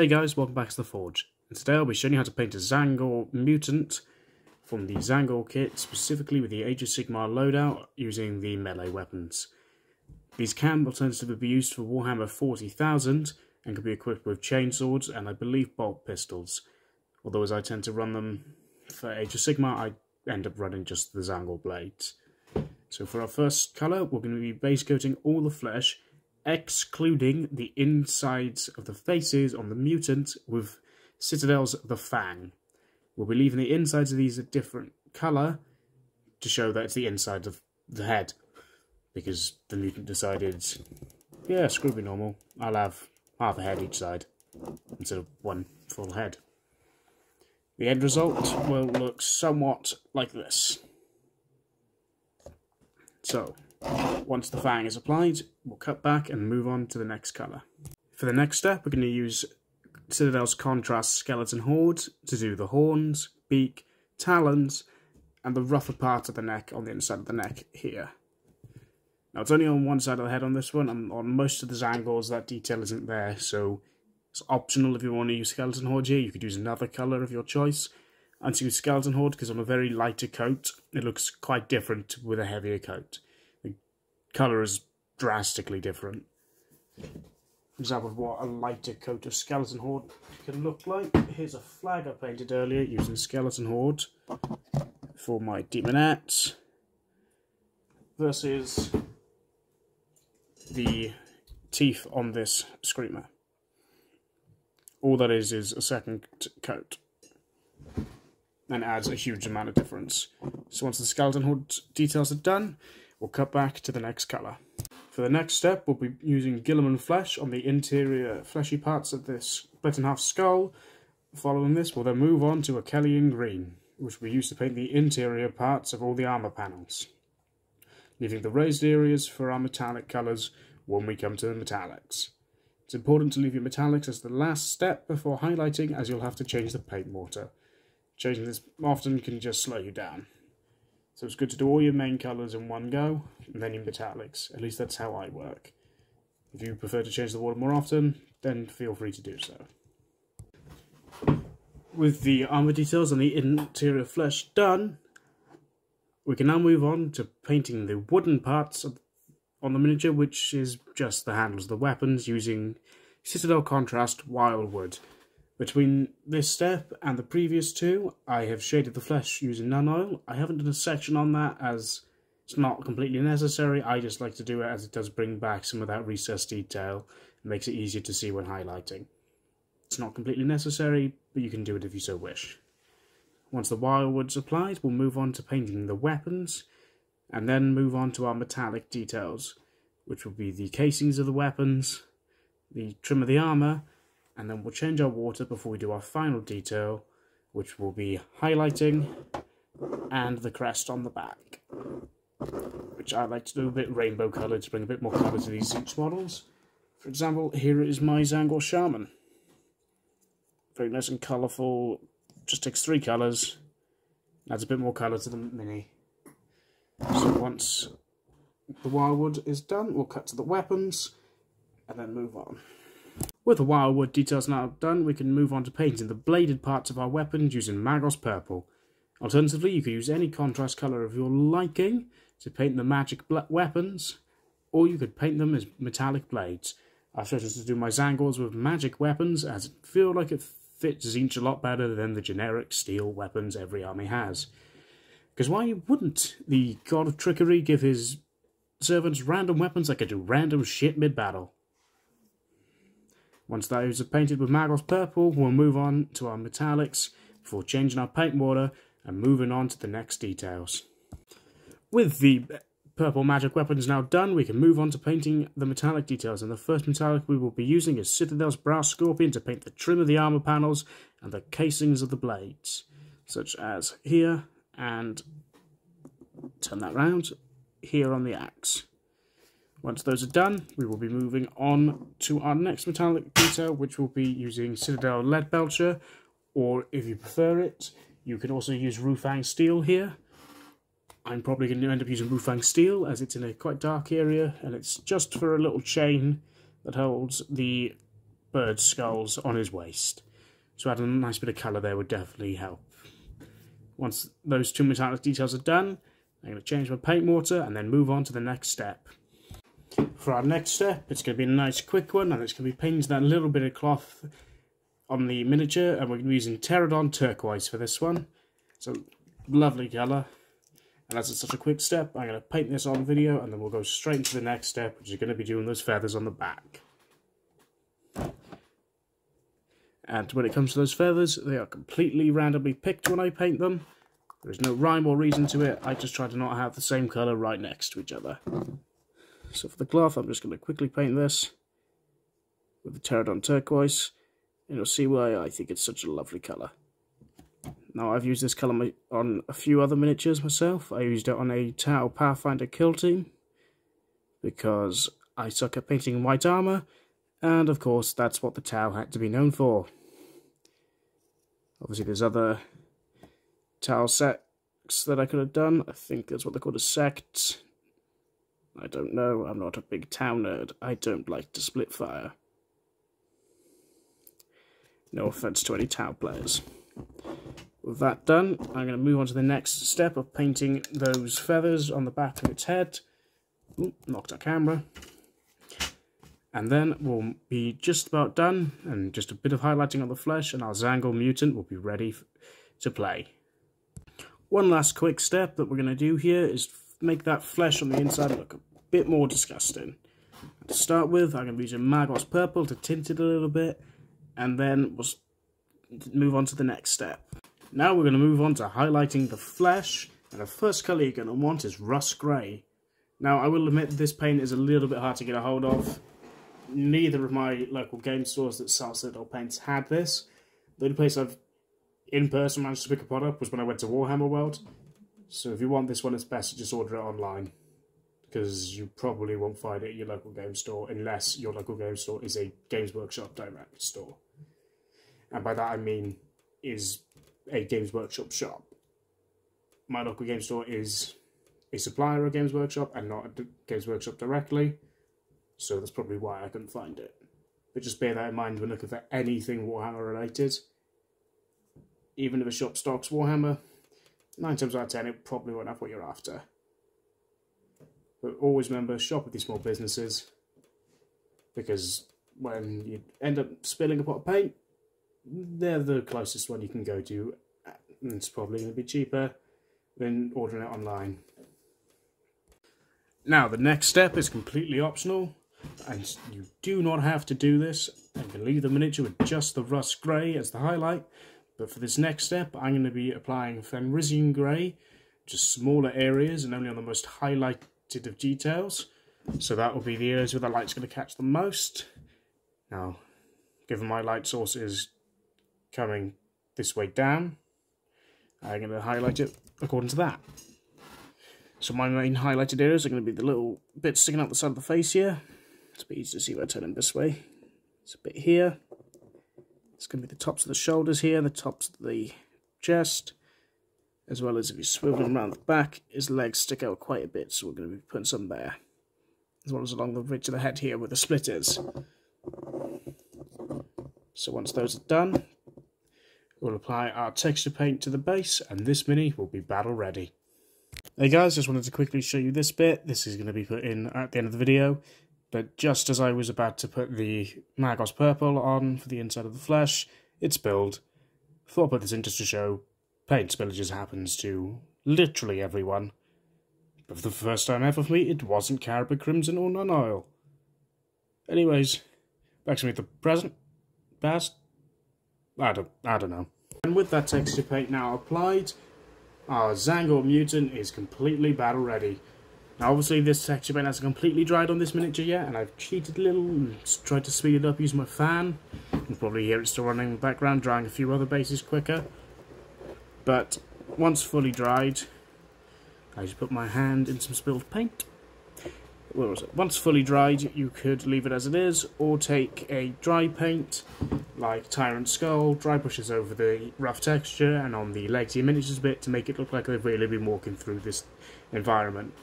Hey guys, welcome back to the Forge. And today I'll be showing you how to paint a Tzaangor Mutant from the Tzaangor kit, specifically with the Age of Sigmar loadout using the melee weapons. These can alternatively be used for Warhammer 40,000 and can be equipped with chainswords and I believe bolt pistols. Although as I tend to run them for Age of Sigmar, I end up running just the Tzaangor blades. So for our first colour, we're going to be base coating all the flesh, excluding the insides of the faces on the mutant with Citadel's The Fang. We'll be leaving the insides of these a different colour to show that it's the inside of the head, because the mutant decided, yeah, screw me normal, I'll have half a head each side instead of one full head. The end result will look somewhat like this. So, once the Fang is applied, we'll cut back and move on to the next colour. For the next step, we're going to use Citadel's Contrast Skeleton Horde to do the horns, beak, talons, and the rougher part of the neck on the inside of the neck here. Now, it's only on one side of the head on this one, and on most of the Tzaangors that detail isn't there, so it's optional if you want to use Skeleton Horde here. You could use another colour of your choice. And to use Skeleton Horde, because on a very lighter coat, it looks quite different with a heavier coat. The colour is drastically different. For example, of what a lighter coat of Skeleton Horde can look like. Here's a flag I painted earlier using Skeleton Horde for my Demonette versus the teeth on this Screamer. All that is a second coat. And adds a huge amount of difference. So once the Skeleton Horde details are done, we'll cut back to the next colour. For the next step, we'll be using Guilliman flesh on the interior fleshy parts of this split in half skull. Following this, we'll then move on to a Kellyan green, which we use to paint the interior parts of all the armour panels, leaving the raised areas for our metallic colours when we come to the metallics. It's important to leave your metallics as the last step before highlighting, as you'll have to change the paint mortar. Changing this often can just slow you down. So it's good to do all your main colours in one go, and then your metallics. At least that's how I work. If you prefer to change the water more often, then feel free to do so. With the armour details on the interior flesh done, we can now move on to painting the wooden parts on the miniature, which is just the handles of the weapons, using Citadel Contrast Wildwood. Between this step and the previous two, I have shaded the flesh using Nun Oil. I haven't done a section on that as it's not completely necessary. I just like to do it as it does bring back some of that recessed detail and makes it easier to see when highlighting. It's not completely necessary, but you can do it if you so wish. Once the Wildwood's applied, we'll move on to painting the weapons and then move on to our metallic details, which will be the casings of the weapons, the trim of the armour, and then we'll change our water before we do our final detail, which will be highlighting and the crest on the back, which I like to do a bit rainbow coloured to bring a bit more colour to these suits models. For example, here is my Tzaangor Shaman. Very nice and colourful, just takes 3 colours, adds a bit more colour to the mini. So once the Wildwood is done, we'll cut to the weapons and then move on. With the Wildwood details now done, we can move on to painting the bladed parts of our weapons using Magos Purple. Alternatively, you could use any contrast colour of your liking to paint the magic weapons, or you could paint them as metallic blades. I've chosen to do my Tzaangors with magic weapons, as I feel like it fits Tzeentch a lot better than the generic steel weapons every army has. Because why wouldn't the God of Trickery give his servants random weapons that could do random shit mid-battle? Once those are painted with Magos Purple, we'll move on to our metallics before changing our paint water and moving on to the next details. With the purple magic weapons now done, we can move on to painting the metallic details, and the first metallic we will be using is Citadel's Brass Scorpion to paint the trim of the armour panels and the casings of the blades, such as here, and turn that round, here on the axe. Once those are done, we will be moving on to our next metallic detail, which will be using Citadel Lead Belcher, or if you prefer it, you can also use Rufang Steel here. I'm probably going to end up using Rufang Steel, as it's in a quite dark area, and it's just for a little chain that holds the bird skulls on his waist. So adding a nice bit of colour there would definitely help. Once those two metallic details are done, I'm going to change my paint water and then move on to the next step. For our next step, it's going to be a nice quick one, and it's going to be painting that little bit of cloth on the miniature, and we're going to be using Pterodon Turquoise for this one. It's a lovely colour, and as it's such a quick step, I'm going to paint this on video, and then we'll go straight into the next step, which is going to be doing those feathers on the back. And when it comes to those feathers, they are completely randomly picked when I paint them. There's no rhyme or reason to it, I just try to not have the same colour right next to each other. So for the cloth, I'm just going to quickly paint this with the Pterodon Turquoise, and you'll see why I think it's such a lovely colour. Now, I've used this colour on a few other miniatures myself. I used it on a Tau Pathfinder kill team, because I suck at painting white armour, and of course that's what the Tau had to be known for. Obviously there's other Tau sects that I could have done. I think that's what they're called, a sect. I don't know, I'm not a big Tau nerd. I don't like to split fire. No offense to any Tau players. With that done, I'm going to move on to the next step of painting those feathers on the back of its head. Ooh, knocked our camera. And then we'll be just about done, and just a bit of highlighting on the flesh, and our Tzaangor Mutant will be ready to play. One last quick step that we're going to do here is make that flesh on the inside look a bit more disgusting. To start with, I'm going to be using Magos Purple to tint it a little bit, and then we'll move on to the next step. Now we're going to move on to highlighting the flesh, and the first colour you're going to want is Rust Grey. Now, I will admit this paint is a little bit hard to get a hold of. Neither of my local game stores that sell Citadel paints had this. The only place I've in person managed to pick a pot up was when I went to Warhammer World. So if you want this one, it's best to just order it online, because you probably won't find it at your local game store unless your local game store is a Games Workshop direct store. And by that I mean is a Games Workshop shop. My local game store is a supplier of Games Workshop and not a Games Workshop directly, so that's probably why I couldn't find it. But just bear that in mind when looking for anything Warhammer related. Even if a shop stocks Warhammer, 9 times out of 10 it probably won't have what you're after. But always remember, shop with these small businesses, because when you end up spilling a pot of paint, they're the closest one you can go to, and it's probably going to be cheaper than ordering it online. Now, the next step is completely optional, and you do not have to do this. You can leave the miniature with just the Rust Grey as the highlight, but for this next step, I'm going to be applying Fenrisian Grey, just smaller areas and only on the most highlighted of details. So that will be the areas where the light's going to catch the most. Now, given my light source is coming this way down, I'm going to highlight it according to that. So my main highlighted areas are going to be the little bit sticking out the side of the face here. It's a bit easy to see if I turn them this way. It's a bit here. It's going to be the tops of the shoulders here, the tops of the chest, as well as if you swivel him around the back, his legs stick out quite a bit, so we're going to be putting some there. As well as along the ridge of the head here where the split is. So once those are done, we'll apply our texture paint to the base, and this mini will be battle ready. Hey guys, just wanted to quickly show you this bit. This is going to be put in at the end of the video, but just as I was about to put the Magos Purple on for the inside of the flesh, it spilled. Thought I'd put this in just to show paint spillages happens to literally everyone. But for the first time ever for me, it wasn't Caribou Crimson or non-oil. Anyways, back to me at the present. Past? I don't know. And with that texture paint now applied, our Tzaangor Mutant is completely battle ready. Now obviously this texture paint hasn't completely dried on this miniature yet, and I've cheated a little and tried to speed it up using my fan. You can probably hear it still running in the background, drying a few other bases quicker. But once fully dried, I just put my hand in some spilled paint. Where was it? Once fully dried, you could leave it as it is, or take a dry paint, like Tyrant Skull, dry brushes over the rough texture and on the legs of your miniatures a bit to make it look like they've really been walking through this environment.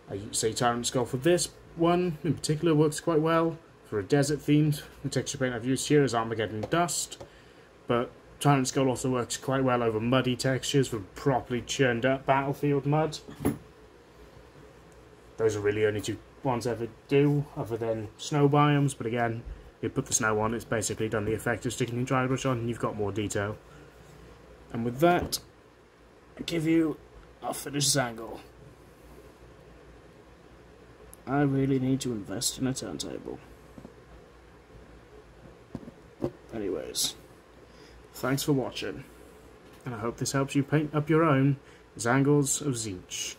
I say Tyrant Skull for this one in particular works quite well. For a desert themed, the texture paint I've used here is Armageddon Dust, but Tyrant Skull also works quite well over muddy textures for properly churned up battlefield mud. Those are really only two ones I ever do, other than snow biomes, but again, you put the snow on, it's basically done the effect of sticking your dry brush on, and you've got more detail. And with that, I give you a finished Tzaangor. I really need to invest in a turntable. Anyways, thanks for watching, and I hope this helps you paint up your own Tzaangors of Tzeentch.